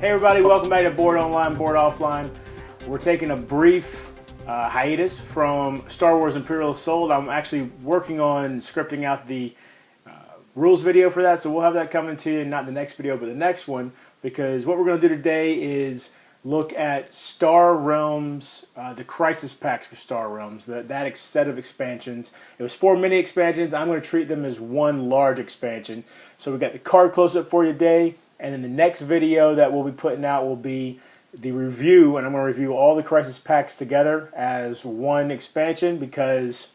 Hey everybody, welcome back to Board Online, Board Offline. We're taking a brief hiatus from Star Wars Imperial Assault. I'm actually working on scripting out the rules video for that, so we'll have that coming to you, not the next video, but the next one, because what we're going to do today is look at Star Realms, the Crisis Packs for Star Realms, that set of expansions. It was 4 mini expansions. I'm going to treat them as one large expansion. So we got the card close-up for you today, and then the next video that we'll be putting out will be the review, and I'm going to review all the Crisis Packs together as one expansion because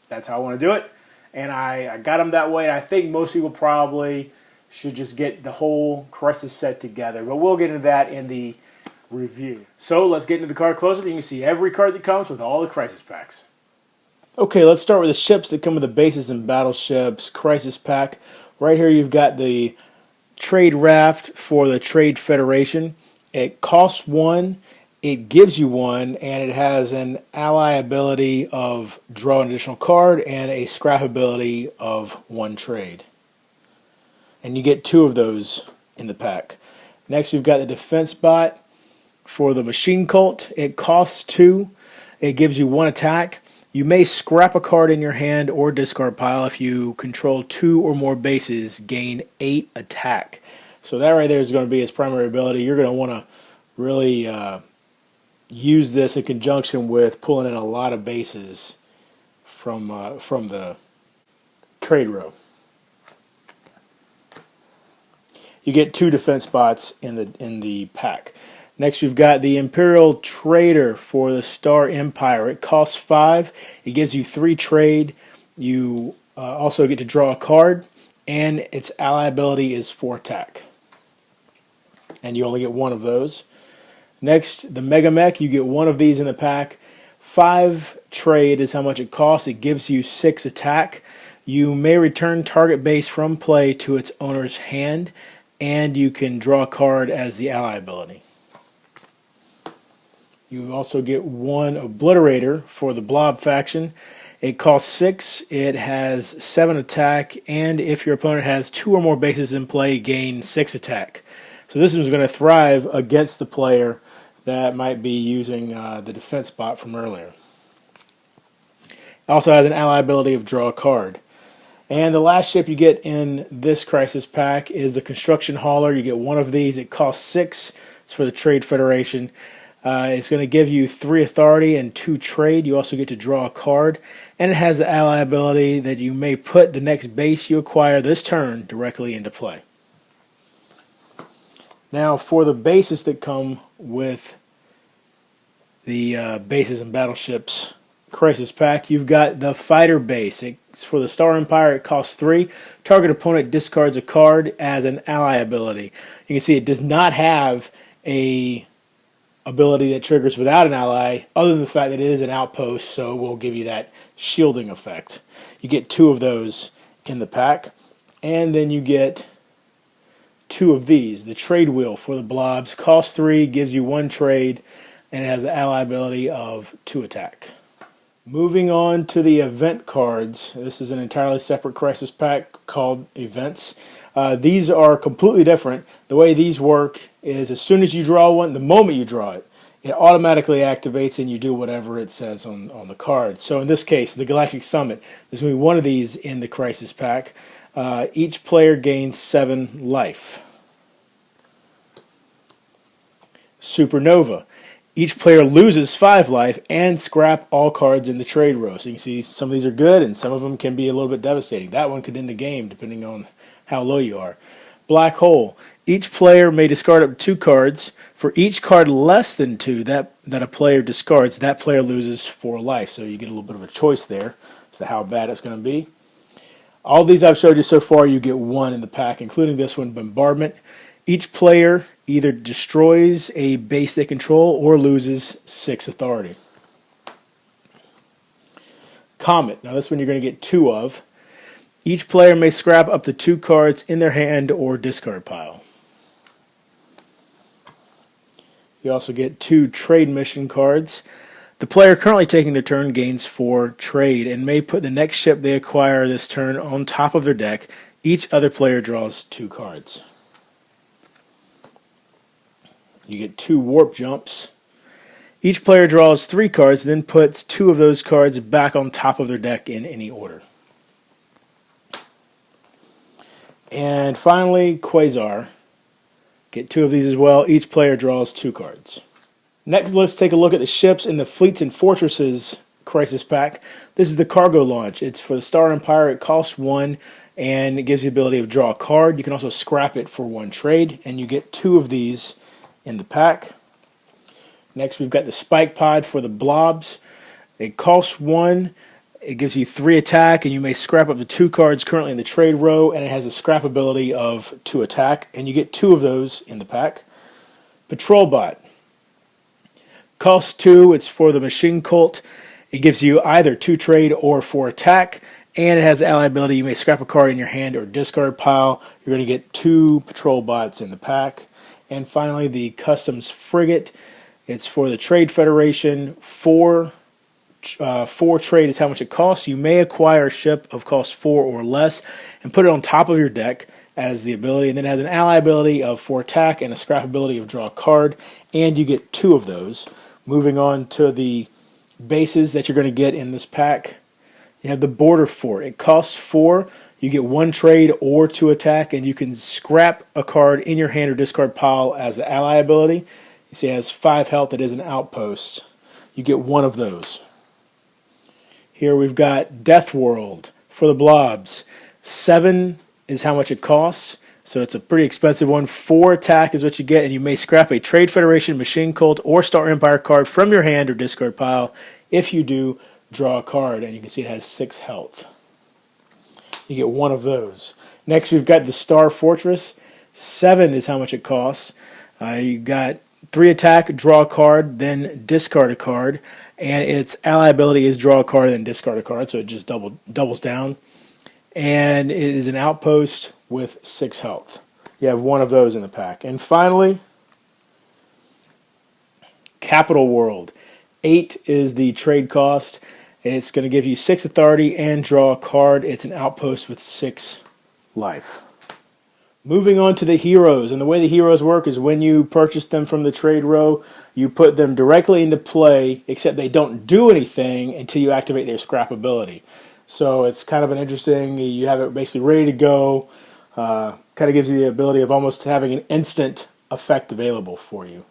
that's how I want to do it. And I got them that way, and I think most people probably should just get the whole Crisis set together. But we'll get into that in the review. So let's get into the card close-up. You can see every card that comes with all the Crisis Packs. Okay, let's start with the ships that come with the bases and battleships Crisis Pack. Right here you've got the Trade Raft for the Trade Federation. It costs 1, it gives you 1, and it has an ally ability of draw an additional card and a scrap ability of 1 trade. And you get 2 of those in the pack. Next we've got the Defense Bot for the Machine Cult. It costs 2, it gives you 1 attack. You may scrap a card in your hand or discard pile. If you control 2 or more bases, gain 8 attack. So that right there is going to be its primary ability. You're going to want to really use this in conjunction with pulling in a lot of bases from the trade row. You get 2 defense spots in the pack. Next, we've got the Imperial Trader for the Star Empire. It costs 5. It gives you 3 trade. You also get to draw a card, and its ally ability is 4 attack. And you only get 1 of those. Next, the Mega Mech. You get 1 of these in the pack. 5 trade is how much it costs. It gives you 6 attack. You may return target base from play to its owner's hand, and you can draw a card as the ally ability. You also get 1 Obliterator for the Blob faction. It costs 6, it has 7 attack, and if your opponent has 2 or more bases in play, gain 6 attack. So this is going to thrive against the player that might be using the defense bot from earlier. It also has an ally ability of draw a card. And the last ship you get in this Crisis Pack is the Construction Hauler. You get 1 of these. It costs 6. It's for the Trade Federation. It's going to give you 3 authority and 2 trade. You also get to draw a card. And it has the ally ability that you may put the next base you acquire this turn directly into play. Now for the bases that come with the bases and battleships Crisis Pack, you've got the Fighter Base. It's for the Star Empire. It costs 3. Target opponent discards a card as an ally ability. You can see it does not have a ability that triggers without an ally, other than the fact that it is an outpost, so we'll give you that shielding effect. You get 2 of those in the pack, and then you get 2 of these. The Trade Wheel for the Blobs costs 3, gives you 1 trade, and it has the ally ability of 2 attack. Moving on to the event cards. This is an entirely separate Crisis Pack called Events. These are completely different. The way these work is as soon as you draw one, the moment you draw it, it automatically activates and you do whatever it says on the card. So in this case, the Galactic Summit, there's going to be 1 of these in the Crisis Pack. Each player gains 7 life. Supernova. Each player loses 5 life and scrap all cards in the trade row. So you can see some of these are good and some of them can be a little bit devastating. That one could end the game depending on how low you are. Black Hole. Each player may discard up to 2 cards. For each card less than 2 that a player discards, that player loses 4 life. So you get a little bit of a choice there as to how bad it's going to be. All these I've showed you so far, you get 1 in the pack, including this one, Bombardment. Each player either destroys a base they control or loses 6 authority. Comet. Now this one you're going to get 2 of. Each player may scrap up to 2 cards in their hand or discard pile. You also get 2 trade mission cards. The player currently taking their turn gains 4 trade and may put the next ship they acquire this turn on top of their deck. Each other player draws 2 cards. You get 2 warp jumps. Each player draws 3 cards, then puts 2 of those cards back on top of their deck in any order. And finally, Quasar. Get 2 of these as well. Each player draws 2 cards. Next, let's take a look at the ships in the Fleets and Fortresses Crisis Pack. This is the cargo launch. It's for the Star Empire. It costs 1, and it gives you the ability to draw a card. You can also scrap it for 1 trade, and you get 2 of these in the pack. Next, we've got the Spike Pod for the Blobs. It costs 1. It gives you 3 attack, and you may scrap up to 2 cards currently in the trade row, and it has a scrap ability of 2 attack, and you get 2 of those in the pack. Patrol Bot. Costs 2. It's for the Machine Cult. It gives you either 2 trade or 4 attack, and it has the ally ability. You may scrap a card in your hand or discard pile. You're going to get 2 Patrol Bots in the pack. And finally, the Customs Frigate. It's for the Trade Federation. 4 trade is how much it costs. You may acquire a ship of cost 4 or less and put it on top of your deck as the ability, and then it has an ally ability of 4 attack and a scrap ability of draw a card, and you get 2 of those. Moving on to the bases that you're going to get in this pack, you have the Border Fort. It costs 4. You get 1 trade or 2 attack, and you can scrap a card in your hand or discard pile as the ally ability. You see it has 5 health. It is an outpost. You get 1 of those. Here we've got Death World for the Blobs. 7 is how much it costs, so it's a pretty expensive one. 4 attack is what you get, and you may scrap a Trade Federation, Machine Cult, or Star Empire card from your hand or discard pile. If you do, draw a card, and you can see it has 6 health. You get 1 of those. Next, we've got the Star Fortress. 7 is how much it costs. You got 3 attack, draw a card, then discard a card. And its ally ability is draw a card, then discard a card, so it just doubles down. And it is an outpost with 6 health. You have 1 of those in the pack. And finally, Capital World. 8 is the trade cost. It's going to give you 6 authority and draw a card. It's an outpost with 6 life. Moving on to the heroes, and the way the heroes work is when you purchase them from the trade row, you put them directly into play, except they don't do anything until you activate their scrap ability. So it's kind of an interesting, you have it basically ready to go, kind of gives you the ability of almost having an instant effect available for you.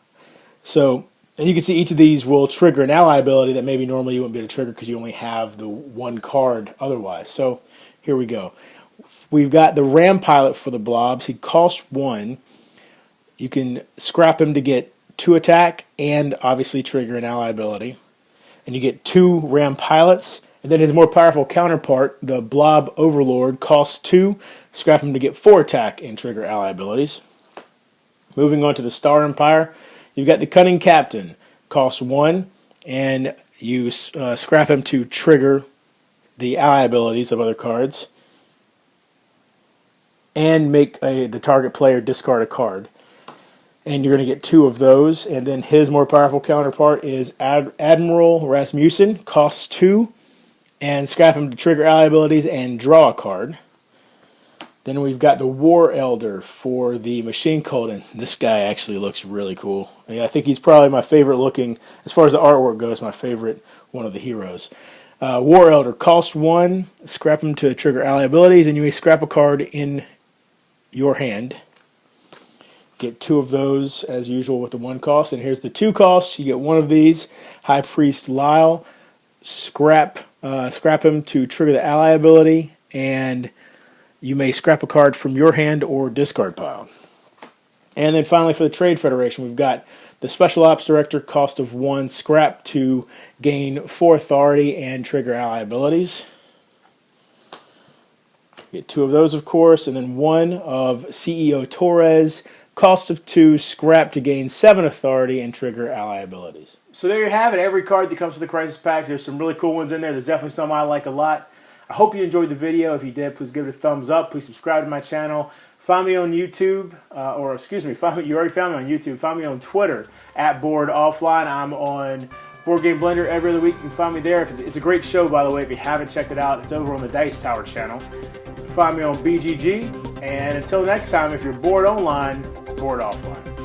So, and you can see each of these will trigger an ally ability that maybe normally you wouldn't be able to trigger because you only have the 1 card otherwise. So here we go. We've got the Ram Pilot for the Blobs. He costs 1. You can scrap him to get 2 attack and obviously trigger an ally ability. And you get 2 Ram Pilots. And then his more powerful counterpart, the Blob Overlord, costs 2. Scrap him to get 4 attack and trigger ally abilities. Moving on to the Star Empire, you've got the Cunning Captain. Costs 1. And you scrap him to trigger the ally abilities of other cards. And make the target player discard a card. And you're going to get 2 of those. And then his more powerful counterpart is Admiral Rasmussen. Costs 2. And scrap him to trigger ally abilities and draw a card. Then we've got the War Elder for the Machine Cult. And this guy actually looks really cool. I think he's probably my favorite looking, as far as the artwork goes, my favorite one of the heroes. War Elder costs 1. Scrap him to trigger ally abilities. And you may scrap a card in your hand. Get 2 of those as usual with the 1 cost. And here's the 2 costs. You get 1 of these. High Priest Lyle. Scrap him to trigger the ally ability. And you may scrap a card from your hand or discard pile. And then finally for the Trade Federation, we've got the Special Ops Director, cost of 1. Scrap to gain 4 authority and trigger ally abilities. Get 2 of those, of course, and then 1 of CEO Torres, cost of 2, scrap to gain 7 authority and trigger ally abilities. So there you have it, every card that comes with the Crisis Packs. There's some really cool ones in there. There's definitely some I like a lot. I hope you enjoyed the video. If you did, please give it a thumbs up. Please subscribe to my channel. Find me on YouTube, you already found me on YouTube. Find me on Twitter, @boredoffline. I'm on Board Game Blender every other week. You can find me there. It's a great show, by the way. If you haven't checked it out, it's over on the Dice Tower channel. Find me on BGG, and until next time, if you're bored online, bored offline.